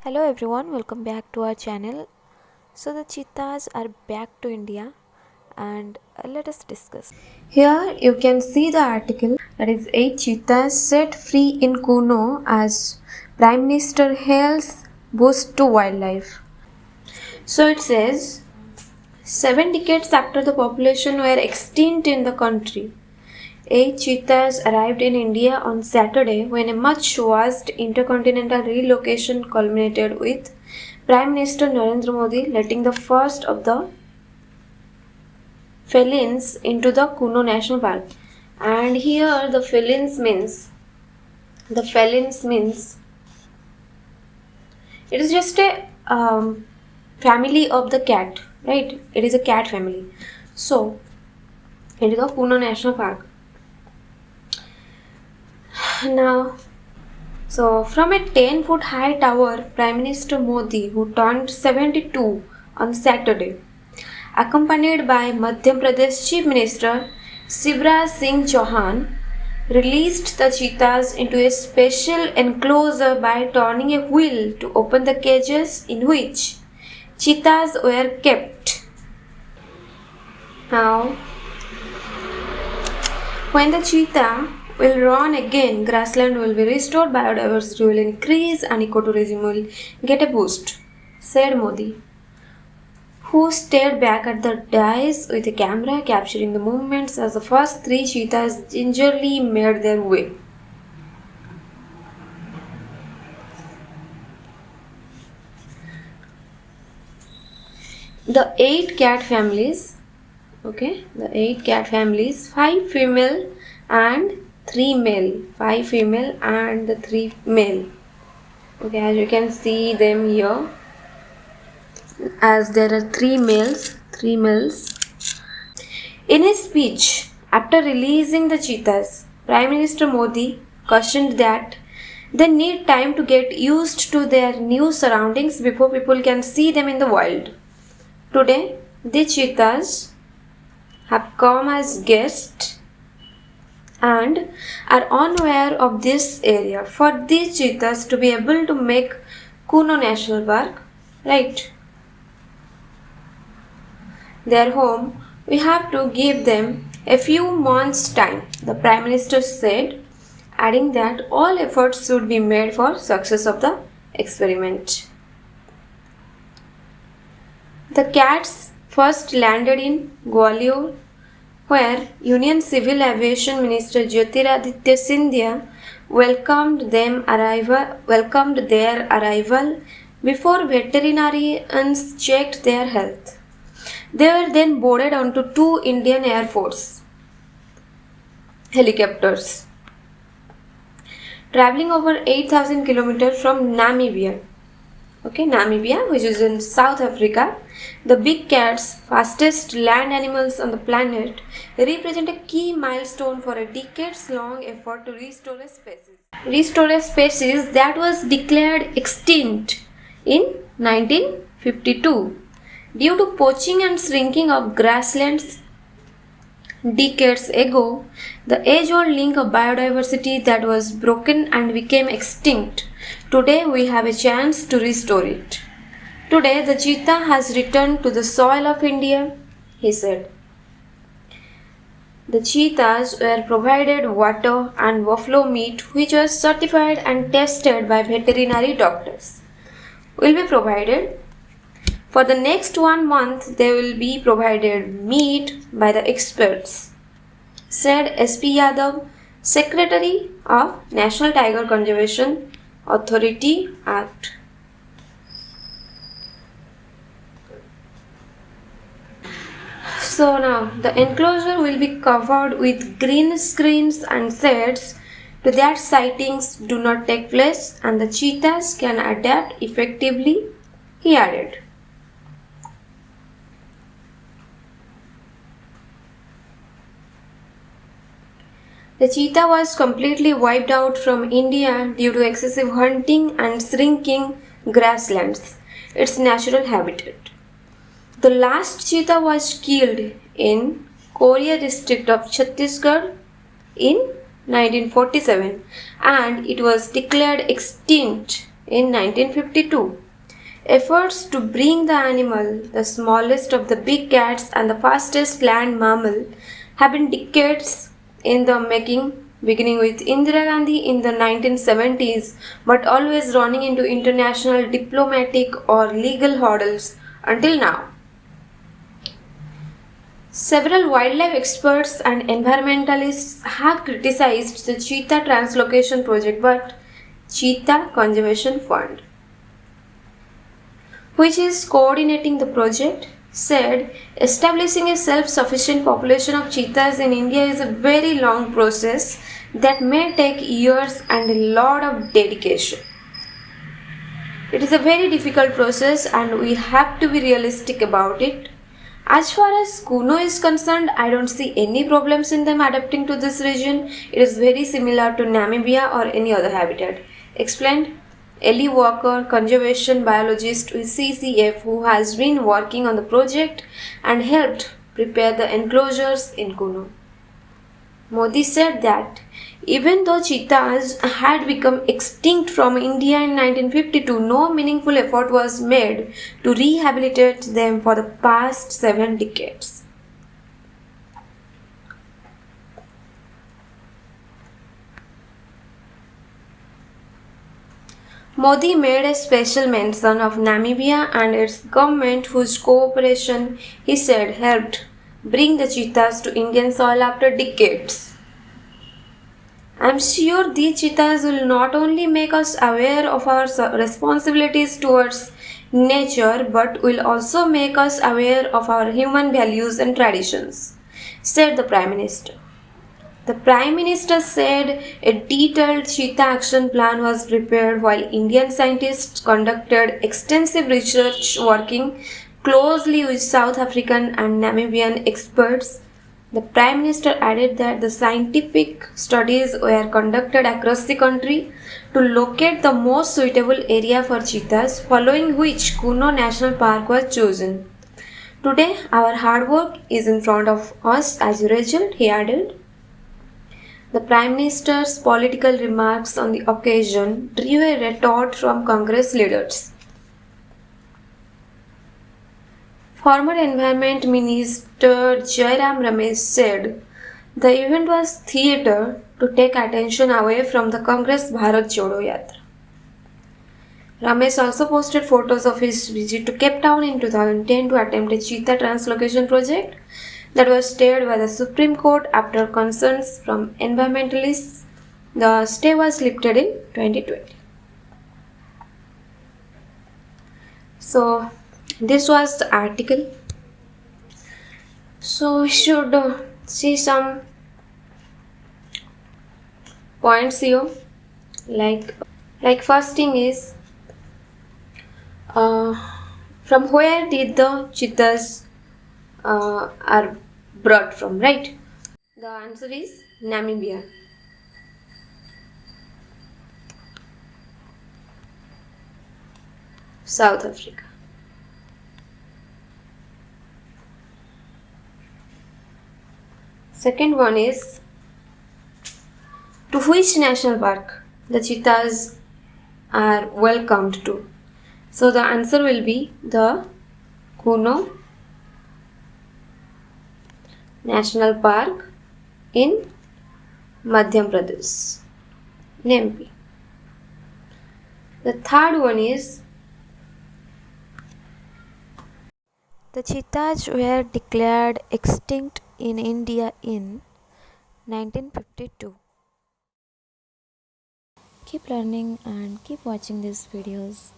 Hello everyone, welcome back to our channel. So the cheetahs are back to India and let us discuss. Here you can see the article that is 8 cheetahs set free in Kuno as Prime Minister hails boost to wildlife. So it says 7 decades after the population were extinct in the country, 8 cheetahs arrived in India on Saturday when a much watched intercontinental relocation culminated with Prime Minister Narendra Modi letting the first of the felines into the Kuno National Park. And here the felines means it is just a family of the cat, right? It is a cat family. So it is a Kuno National Park. Now, so from a 10-foot high tower, Prime Minister Modi, who turned 72 on Saturday, accompanied by Madhya Pradesh Chief Minister Shivraj Singh Chauhan, released the cheetahs into a special enclosure by turning a wheel to open the cages in which cheetahs were kept. Now, when the cheetah will run again, grassland will be restored, biodiversity will increase, and ecotourism will get a boost, said Modi, who stayed back at the dais with a camera capturing the movements as the first 3 cheetahs gingerly made their way. The 8 cat families, the 8 cat families, 5 female and 3 male, 5 female and the 3 male. Okay, as you can see them here, as there are 3 males. In his speech after releasing the cheetahs, Prime Minister Modi cautioned that they need time to get used to their new surroundings before people can see them in the wild. Today, the cheetahs have come as guests and are unaware of this area. For these cheetahs to be able to make Kuno National Park, right, their home, we have to give them a few months' time, the Prime Minister said, adding that all efforts should be made for success of the experiment. The cats first landed in Gwalior, where Union Civil Aviation Minister Jyotiraditya Scindia welcomed their arrival before veterinarians checked their health. They were then boarded onto 2 Indian Air Force helicopters, traveling over 8,000 kilometers from Namibia, which is in South Africa. The big cats, fastest land animals on the planet, represent a key milestone for a decades-long effort to restore a species that was declared extinct in 1952 due to poaching and shrinking of grasslands. Decades ago, the age-old link of biodiversity that was broken and became extinct. Today we have a chance to restore it. Today the cheetah has returned to the soil of India, he said. The cheetahs were provided water and buffalo meat which was certified and tested by veterinary doctors. Will be provided. For the next 1 month, they will be provided meat by the experts, said S.P. Yadav, Secretary of National Tiger Conservation Authority Act. So now the enclosure will be covered with green screens and shades to that sightings do not take place and the cheetahs can adapt effectively, he added. The cheetah was completely wiped out from India due to excessive hunting and shrinking grasslands, its natural habitat. The last cheetah was killed in Korea district of Chhattisgarh in 1947 and it was declared extinct In 1952, efforts to bring the animal, the smallest of the big cats and the fastest land mammal, have been decades in the making, beginning with Indira Gandhi in the 1970s, but always running into international diplomatic or legal hurdles until now. Several wildlife experts and environmentalists have criticized the cheetah translocation project, but Cheetah Conservation Fund, which is coordinating the project, said establishing a self sufficient population of cheetahs in India is a very long process that may take years and a lot of dedication. It is a very difficult process and we have to be realistic about it. As far as Kuno is concerned, I don't see any problems in them adapting to this region. It is very similar to Namibia or any other habitat. Explained Ellie Walker, conservation biologist with CCF, who has been working on the project and helped prepare the enclosures in Kuno. Modi said that even though cheetahs had become extinct from India in 1952, no meaningful effort was made to rehabilitate them for the past 7 decades. Modi made a special mention of Namibia and its government, whose cooperation, he said, helped bring the cheetahs to Indian soil after decades. I'm sure these cheetahs will not only make us aware of our responsibilities towards nature but will also make us aware of our human values and traditions, said the Prime Minister. The Prime Minister said a detailed cheetah action plan was prepared while Indian scientists conducted extensive research working closely with South African and Namibian experts. The Prime Minister added that the scientific studies were conducted across the country to locate the most suitable area for cheetahs, following which Kuno National Park was chosen. Today, our hard work is in front of us as a result, he added. The Prime Minister's political remarks on the occasion drew a retort from Congress leaders. Former Environment Minister Jairam Ramesh said the event was theatre to take attention away from the Congress Bharat Jodo Yatra. Ramesh also posted photos of his visit to Cape Town in 2010 to attempt a cheetah translocation project that was stayed by the Supreme Court after concerns from environmentalists. The stay was lifted in 2020. So, this was the article. So, we should see some points here. Like first thing is, uh, from where did the cheetahs are brought from, right? The answer is Namibia. South Africa. Second one is, to which national park the cheetahs are welcomed to? So the answer will be the Kuno National Park in Madhya Pradesh, in MP. The third one is, The cheetahs were declared extinct in India in 1952. Keep learning and keep watching these videos.